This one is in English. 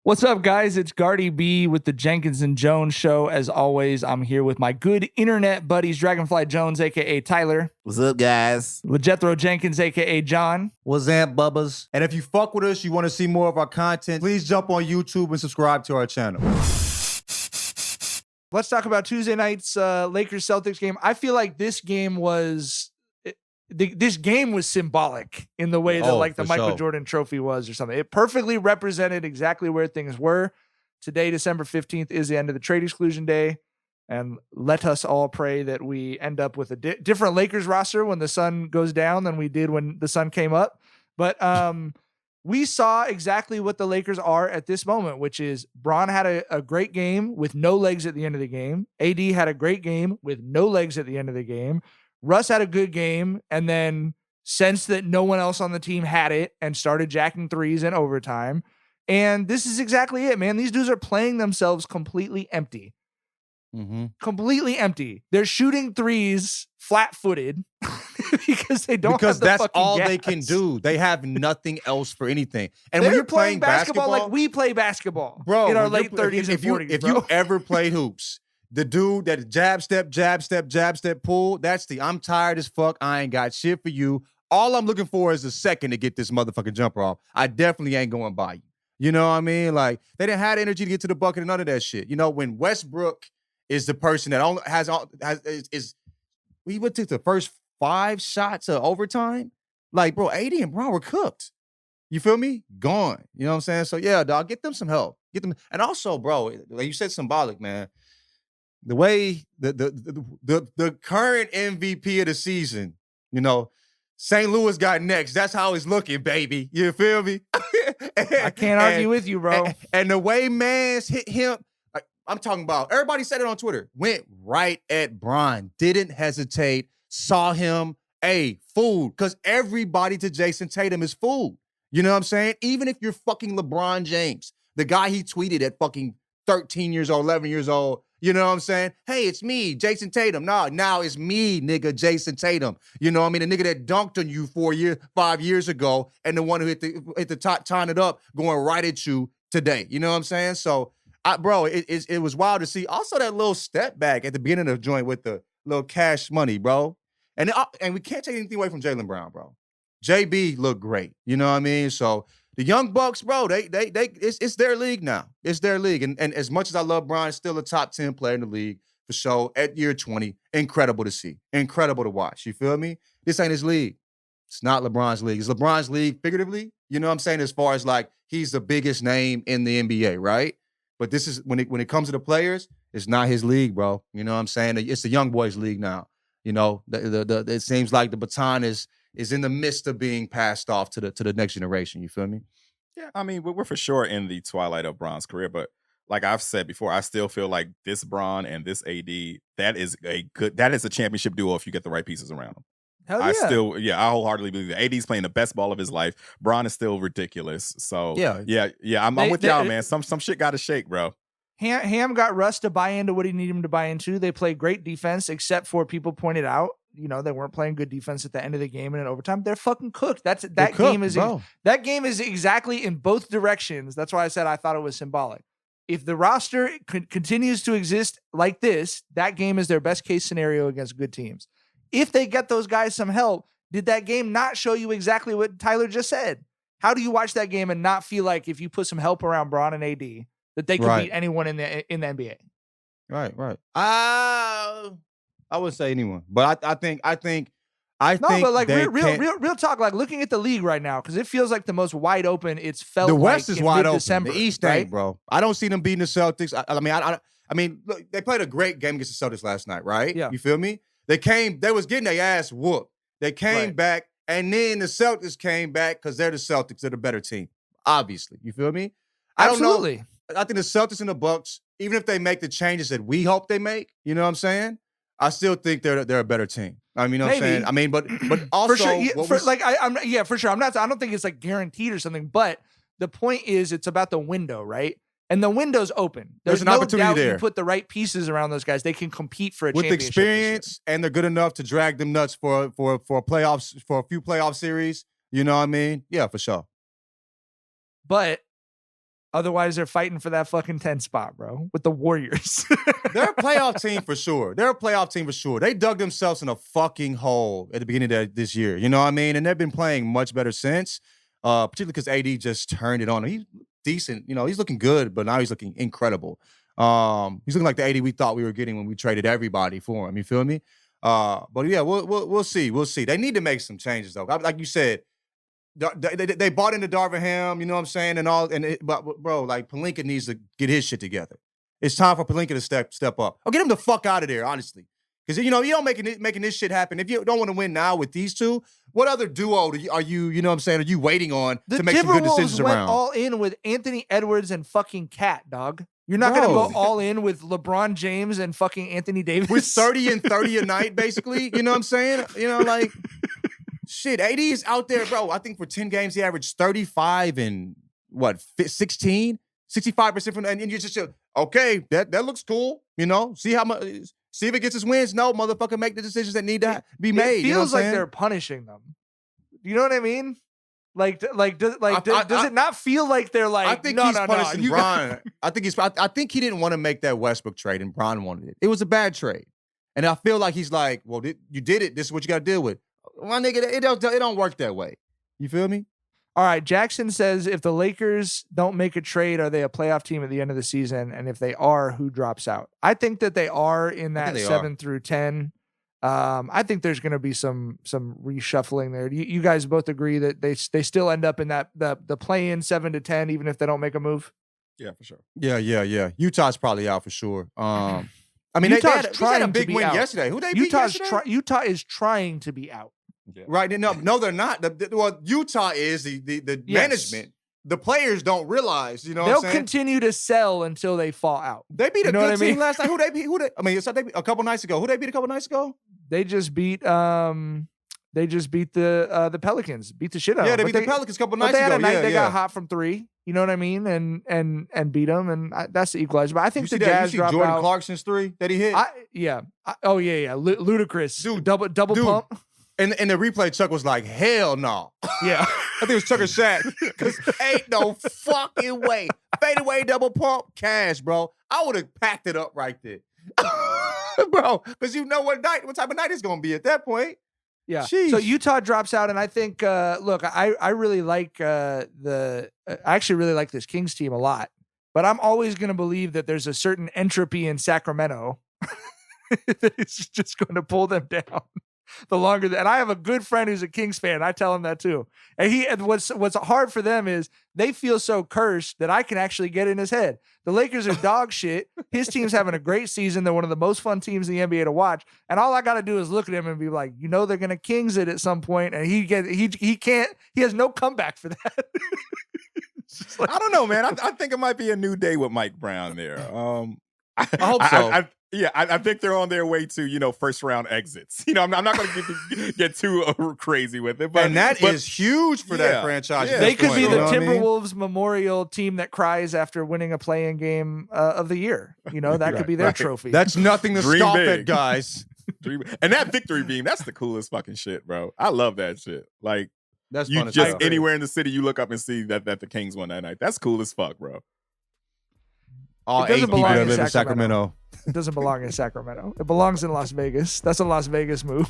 What's up, guys? It's Gardy B with the Jenkins and Jonez show. As always, I'm here with my good internet buddies, Dragonfly Jones, a.k.a. Tyler. What's up, guys? LeJethro Jenkins, a.k.a. John. What's up, bubbas? And if you fuck with us, you want to see more of our content, please jump on YouTube and subscribe to our channel. Let's talk about Tuesday night's Lakers-Celtics game. I feel like this game was... This game was symbolic in the way that the Michael Jordan trophy was or something. It perfectly represented exactly where things were. Today, December 15th, is the end of the trade exclusion day. And let us all pray that we end up with a different Lakers roster when the sun goes down than we did when the sun came up. But we saw exactly what the Lakers are at this moment, which is Bron had a great game with no legs at the end of the game. AD had a great game with no legs at the end of the game. Russ had a good game and then sensed that no one else on the team had it and started jacking threes in overtime. And this is exactly it, man. These dudes are playing themselves completely empty. Completely empty. They're shooting threes flat-footed because they don't have the that's fucking all gas. they can do. They have nothing else for anything. And They're when you're playing basketball like we play basketball, bro, in our late 30s and 40s, if you ever played hoops, the dude that jab step pull, that's the I'm tired as fuck. I ain't got shit for you. All I'm looking for is a second to get this motherfucking jumper off. I definitely ain't going by you. You know what I mean? Like, they didn't have the energy to get to the bucket and none of that shit. You know, when Westbrook is the person that only we went to the first 5 shots of overtime. Like, bro, AD and Bron were cooked. You feel me? Gone. You know what I'm saying? So yeah, dog, get them some help. Get them, and also, bro, like you said, symbolic, man. The way the current MVP of the season, you know, St. Louis got next. That's how it's looking, baby. You feel me? I can't argue with you, bro. And the way Mans hit him, I'm talking about, everybody said it on Twitter, went right at Bron, didn't hesitate, saw him, fooled, because everybody to Jayson Tatum is fooled. You know what I'm saying? Even if you're fucking LeBron James, the guy he tweeted at fucking 13 years old, 11 years old, you know what I'm saying? Hey, it's me, Jayson Tatum. No, now it's me, nigga, Jayson Tatum. You know what I mean? The nigga that dunked on you 5 years ago and the one who hit the top, tying it up, going right at you today. You know what I'm saying? So, bro, it was wild to see. Also, that little step back at the beginning of the joint with the little cash money, bro. And we can't take anything away from Jaylen Brown, bro. JB looked great. You know what I mean? So, the Young Bucks, bro, it's their league now. It's their league. And as much as I love Bron, still a top 10 player in the league for sure at year 20. Incredible to see. Incredible to watch. You feel me? This ain't his league. It's not LeBron's league. It's LeBron's league figuratively. You know what I'm saying? As far as like he's the biggest name in the NBA, right? But this is when it comes to the players, it's not his league, bro. You know what I'm saying? It's the young boys league now. You know, it seems like the baton is in the midst of being passed off to the next generation. You feel me? Yeah, I mean, we're for sure in the twilight of Bron's career, but like I've said before, I still feel like this Bron and this AD, that is a championship duo if you get the right pieces around them. Hell yeah. I wholeheartedly believe that. AD's playing the best ball of his life. Bron is still ridiculous. So yeah, I'm with y'all, man. Some shit got to shake, bro. Ham got Russ to buy into what he needed him to buy into. They played great defense, except for people pointed out, you know, they weren't playing good defense at the end of the game and in overtime. They're fucking cooked. That game is exactly in both directions. That's why I said I thought it was symbolic. If the roster continues to exist like this, that game is their best case scenario against good teams. If they get those guys some help, did that game not show you exactly what Tyler just said? How do you watch that game and not feel like if you put some help around Bron and AD that they can beat anyone in the NBA? Right. I wouldn't say anyone, but I think. But like real talk, like looking at the league right now, because it feels like the most wide open it's felt. The West is wide open. December, the East ain't, bro. I don't see them beating the Celtics. I mean, look, they played a great game against the Celtics last night, right? Yeah. You feel me? They was getting their ass whooped. They came back, and then the Celtics came back because they're the Celtics. They're the better team, obviously. You feel me? Absolutely. I don't know. I think the Celtics and the Bucks, even if they make the changes that we hope they make, you know what I'm saying? I still think they're a better team. I mean, you know what I'm saying? I mean, but also for sure. I don't think it's like guaranteed or something, but the point is it's about the window, right? And the window's open. There's an no opportunity doubt there. You put the right pieces around those guys, they can compete for a with championship. experience, and they're good enough to drag them nuts for playoffs, for a few playoff series. You know what I mean? Yeah, for sure. But Otherwise, they're fighting for that fucking 10 spot, bro, with the Warriors. They're a playoff team for sure. They dug themselves in a fucking hole at the beginning of this year. You know what I mean? And they've been playing much better since, particularly because AD just turned it on. He's decent. You know, he's looking good, but now he's looking incredible. He's looking like the AD we thought we were getting when we traded everybody for him. You feel me? But yeah, we'll see. We'll see. They need to make some changes, though. Like you said, they bought into Darvin Ham, you know what I'm saying, and all. But bro, like Pelinka needs to get his shit together. It's time for Pelinka to step up. Or get him the fuck out of there, honestly. Because you know you don't making this shit happen. If you don't want to win now with these two, what other duo are you? You know what I'm saying? Are you waiting on to make some good decisions went around? All in with Anthony Edwards and fucking Cat, dog. You're not gonna go all in with LeBron James and fucking Anthony Davis with 30 and 30 a night, basically. You know what I'm saying? You know, like. Shit, AD is out there, bro. I think for 10 games, he averaged 35 and 16, 65% from and you just okay, that looks cool. You know, see if it gets his wins. No, motherfucker, make the decisions that need to be made. It feels like they're punishing them. You know what I mean? Does it not feel like they're like? I think he's punishing Bron. I think he didn't want to make that Westbrook trade, and Bron wanted it. It was a bad trade, and I feel like he's like, well, you did it. This is what you got to deal with. My nigga, it don't work that way. You feel me? All right. Jackson says, if the Lakers don't make a trade, are they a playoff team at the end of the season? And if they are, who drops out? I think that they are in that 7 through 10. I think there's going to be some reshuffling there. You guys both agree that they still end up in that the play-in 7 to 10, even if they don't make a move? Yeah, for sure. Yeah. Utah's probably out for sure. I mean, Utah's they had a big win yesterday. Who they beat yesterday? Utah is trying to be out. Yeah. Right? No, they're not. Well, Utah is the management. The players don't realize. You know, they'll continue to sell until they fall out. They beat a good team last night. Who they beat? They beat a couple nights ago. Who they beat a couple nights ago? They just beat the Pelicans. Beat the shit out. Yeah, they beat the Pelicans a couple nights ago. They had a night they got hot from 3. You know what I mean? And beat them, and that's the equalizer. But I think the Jazz drop Jordan out. Clarkson's 3 that he hit. Ludicrous. Dude, double pump. And the replay, Chuck was like, hell no. Yeah. I think it was Chuck or Shaq. Because ain't no fucking way. Fadeaway double pump, cash, bro. I would have packed it up right there. Bro, because you know what type of night it's going to be at that point. Yeah. Sheesh. So Utah drops out, and I think, look, I really like I actually really like this Kings team a lot. But I'm always going to believe that there's a certain entropy in Sacramento that is just going to pull them down. The longer and I have a good friend who's a Kings fan. I tell him that too. And what's hard for them is they feel so cursed that I can actually get in his head. The Lakers are dog shit. His team's having a great season. They're one of the most fun teams in the NBA to watch. And all I got to do is look at him and be like, you know, they're going to Kings it at some point. And he has no comeback for that. Like, I don't know, man. I think it might be a new day with Mike Brown there. I hope so. I think they're on their way to, first round exits. I'm not going to get too crazy with it. But, and that is huge for that franchise. Yeah. They could be the Timberwolves memorial team that cries after winning a play-in game of the year. That could be their trophy. That's nothing to scoff at, guys. And that victory beam, that's the coolest fucking shit, bro. I love that shit. Like, that's you just anywhere in the city, you look up and see that the Kings won that night. That's cool as fuck, bro. All 8 people that live in Sacramento. It doesn't belong in Sacramento. It belongs in Las Vegas. That's a Las Vegas move.